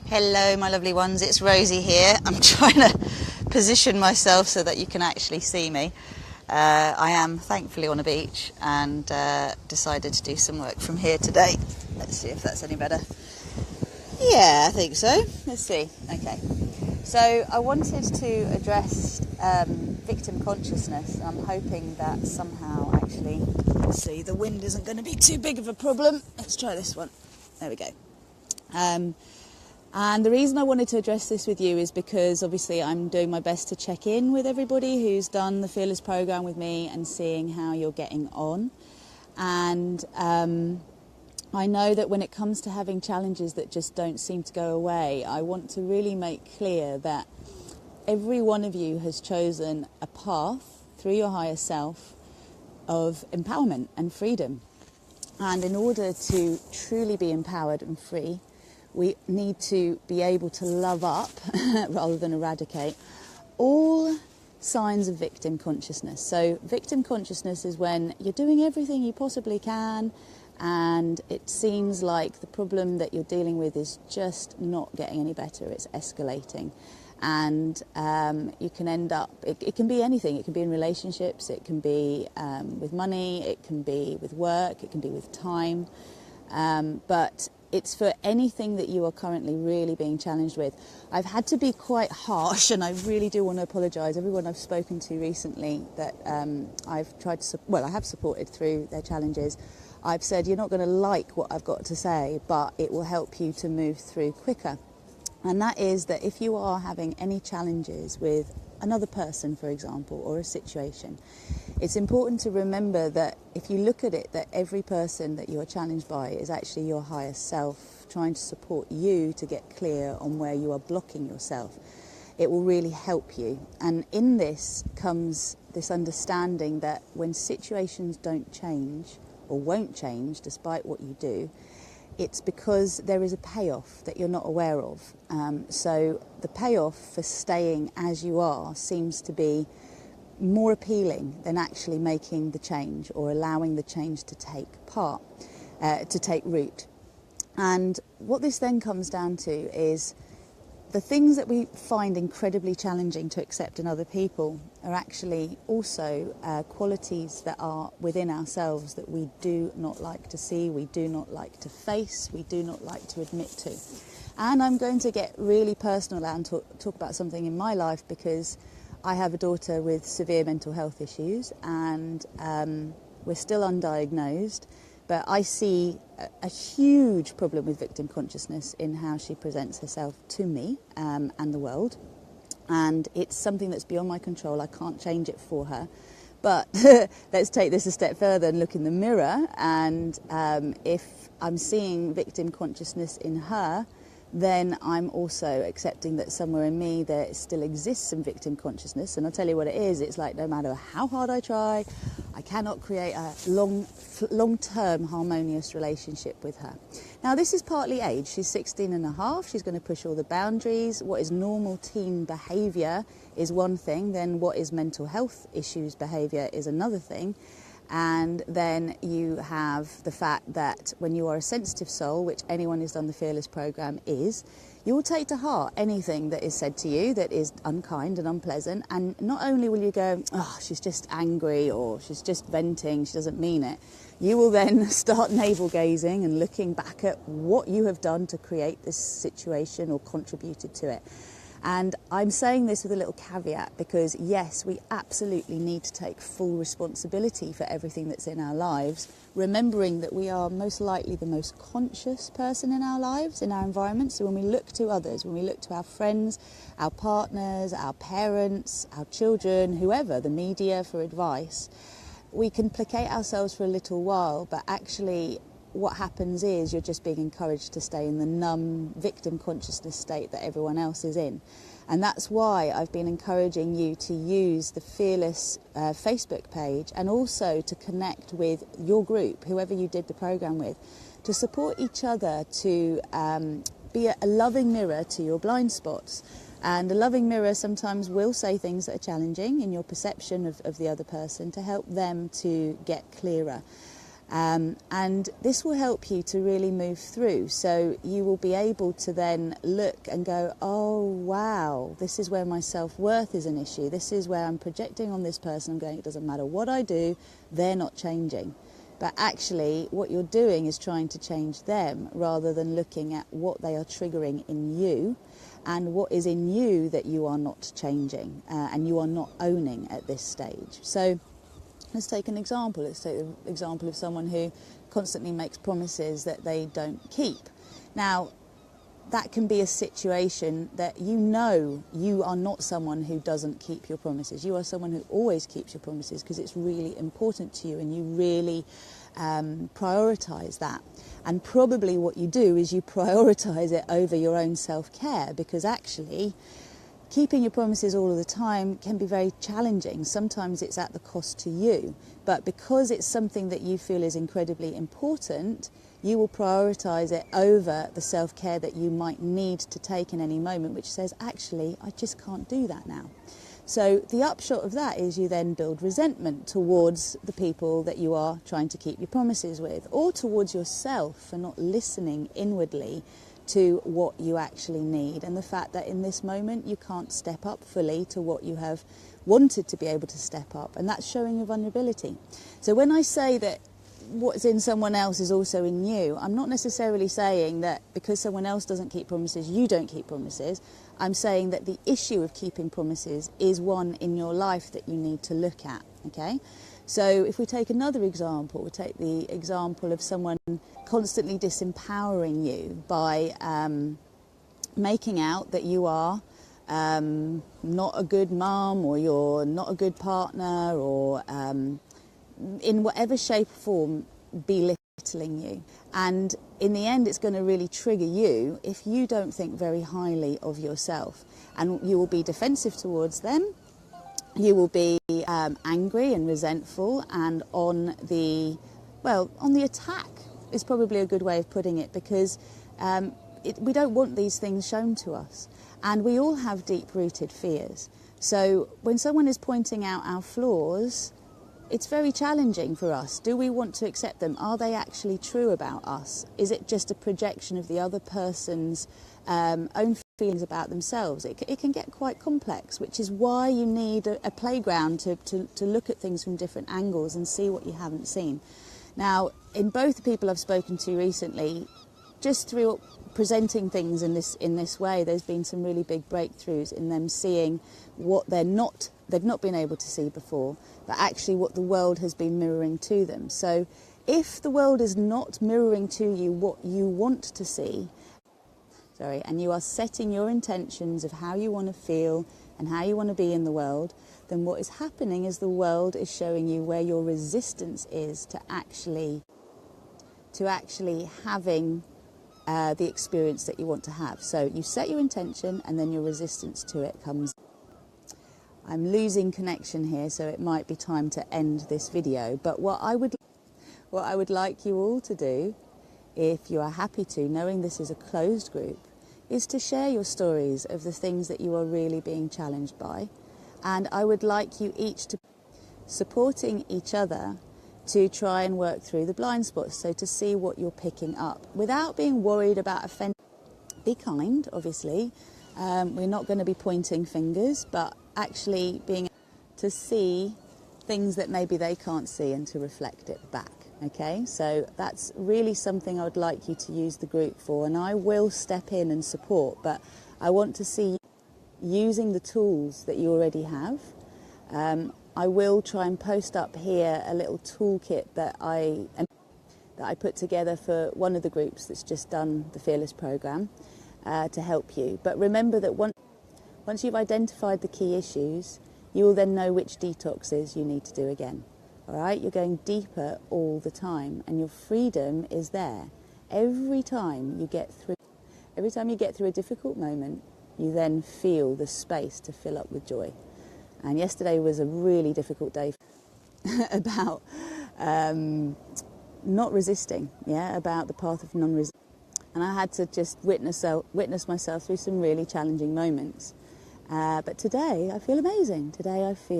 Hello my lovely ones, it's Rosie here. I'm trying to position myself so that you can actually see me. I am thankfully on a beach and decided to do some work from here today. Let's see if that's any better. Yeah, I think so. Let's see. Okay. So I wanted to address victim consciousness. I'm hoping that somehow actually, let's see, the wind isn't going to be too big of a problem. Let's try this one. There we go. And the reason I wanted to address this with you is because obviously I'm doing my best to check in with everybody who's done the Fearless programme with me and seeing how you're getting on. And I know that when it comes to having challenges that just don't seem to go away, I want to really make clear that every one of you has chosen a path through your higher self of empowerment and freedom. And in order to truly be empowered and free, we need to be able to love up, rather than eradicate, all signs of victim consciousness. So victim consciousness is when you're doing everything you possibly can and it seems like the problem that you're dealing with is just not getting any better, it's escalating. And you can end up, it can be anything, it can be in relationships, it can be with money, it can be with work, it can be with time, but it's for anything that you are currently really being challenged with. I've had to be quite harsh, and I really do want to apologise. Everyone I've spoken to recently that I've tried to, I have supported through their challenges, I've said, you're not going to like what I've got to say, but it will help you to move through quicker. And that is that if you are having any challenges with another person, for example, or a situation, it's important to remember that if you look at it, that every person that you're challenged by is actually your higher self trying to support you to get clear on where you are blocking yourself. It will really help you. And in this comes this understanding that when situations don't change or won't change despite what you do, it's because there is a payoff that you're not aware of. So the payoff for staying as you are seems to be more appealing than actually making the change or allowing the change to take root. And what this then comes down to is the things that we find incredibly challenging to accept in other people are actually also qualities that are within ourselves that we do not like to see, we do not like to face, we do not like to admit to. And I'm going to get really personal and talk about something in my life, because I have a daughter with severe mental health issues, and we're still undiagnosed. But I see a huge problem with victim consciousness in how she presents herself to me and the world. And it's something that's beyond my control. I can't change it for her. But let's take this a step further and look in the mirror. And if I'm seeing victim consciousness in her, then I'm also accepting that somewhere in me there still exists some victim consciousness. And I'll tell you what it is. It's like no matter how hard I try, I cannot create a long-term harmonious relationship with her. Now, this is partly age. She's 16 and a half. She's going to push all the boundaries. What is normal teen behaviour is one thing. Then what is mental health issues behaviour is another thing. And then you have the fact that when you are a sensitive soul, which anyone who's done the Fearless programme is, you will take to heart anything that is said to you that is unkind and unpleasant. And not only will you go, oh, she's just angry, or she's just venting, she doesn't mean it. You will then start navel gazing and looking back at what you have done to create this situation or contributed to it. And I'm saying this with a little caveat because, yes, we absolutely need to take full responsibility for everything that's in our lives, remembering that we are most likely the most conscious person in our lives, in our environment. So when we look to others, when we look to our friends, our partners, our parents, our children, whoever, the media for advice, we can placate ourselves for a little while, but actually what happens is you're just being encouraged to stay in the numb victim consciousness state that everyone else is in. And that's why I've been encouraging you to use the Fearless Facebook page, and also to connect with your group, whoever you did the programme with, to support each other, to be a loving mirror to your blind spots. And a loving mirror sometimes will say things that are challenging in your perception of the other person to help them to get clearer. And this will help you to really move through. So you will be able to then look and go, oh, wow, this is where my self-worth is an issue. This is where I'm projecting on this person. I'm going, it doesn't matter what I do, they're not changing. But actually, what you're doing is trying to change them rather than looking at what they are triggering in you and what is in you that you are not changing and you are not owning at this stage. So let's take an example. Let's take the example of someone who constantly makes promises that they don't keep. Now, that can be a situation that you know you are not someone who doesn't keep your promises. You are someone who always keeps your promises because it's really important to you and you really prioritise that. And probably what you do is you prioritise it over your own self-care, because actually keeping your promises all of the time can be very challenging. Sometimes it's at the cost to you. But because it's something that you feel is incredibly important, you will prioritise it over the self-care that you might need to take in any moment, which says, actually, I just can't do that now. So the upshot of that is you then build resentment towards the people that you are trying to keep your promises with, or towards yourself for not listening inwardly to what you actually need, and the fact that in this moment you can't step up fully to what you have wanted to be able to step up, and that's showing your vulnerability. So when I say that what's in someone else is also in you, I'm not necessarily saying that because someone else doesn't keep promises, you don't keep promises. I'm saying that the issue of keeping promises is one in your life that you need to look at, okay? So if we take another example, we take the example of someone constantly disempowering you by making out that you are not a good mum, or you're not a good partner, or in whatever shape or form belittling you. And in the end, it's going to really trigger you if you don't think very highly of yourself. And you will be defensive towards them. You will be angry and resentful and on the attack is probably a good way of putting it, because we don't want these things shown to us. And we all have deep-rooted fears. So when someone is pointing out our flaws, it's very challenging for us. Do we want to accept them? Are they actually true about us? Is it just a projection of the other person's own feelings about themselves? It can get quite complex, which is why you need a playground to look at things from different angles and see what you haven't seen. Now, in both the people I've spoken to recently, just through presenting things in this way, there's been some really big breakthroughs in them seeing what they've not been able to see before, but actually what the world has been mirroring to them. So if the world is not mirroring to you what you want to see, and you are setting your intentions of how you want to feel and how you want to be in the world, then what is happening is the world is showing you where your resistance is to actually having the experience that you want to have. So you set your intention and then your resistance to it comes. I'm losing connection here, so it might be time to end this video. But what I would like you all to do, if you are happy to, knowing this is a closed group, is to share your stories of the things that you are really being challenged by. And I would like you each to supporting each other to try and work through the blind spots, so to see what you're picking up without being worried about offending. Be kind, obviously. We're not going to be pointing fingers, but actually being to see things that maybe they can't see and to reflect it back. Okay, so that's really something I would like you to use the group for, and I will step in and support, but I want to see you using the tools that you already have. I will try and post up here a little toolkit that I put together for one of the groups that's just done the Fearless programme to help you. But remember that once you've identified the key issues, you will then know which detoxes you need to do again. All right, you're going deeper all the time, and your freedom is there. Every time you get through a difficult moment, you then feel the space to fill up with joy. And yesterday was a really difficult day about not resisting, about the path of non-resistance. And I had to just witness myself through some really challenging moments. But today I feel amazing. Today I feel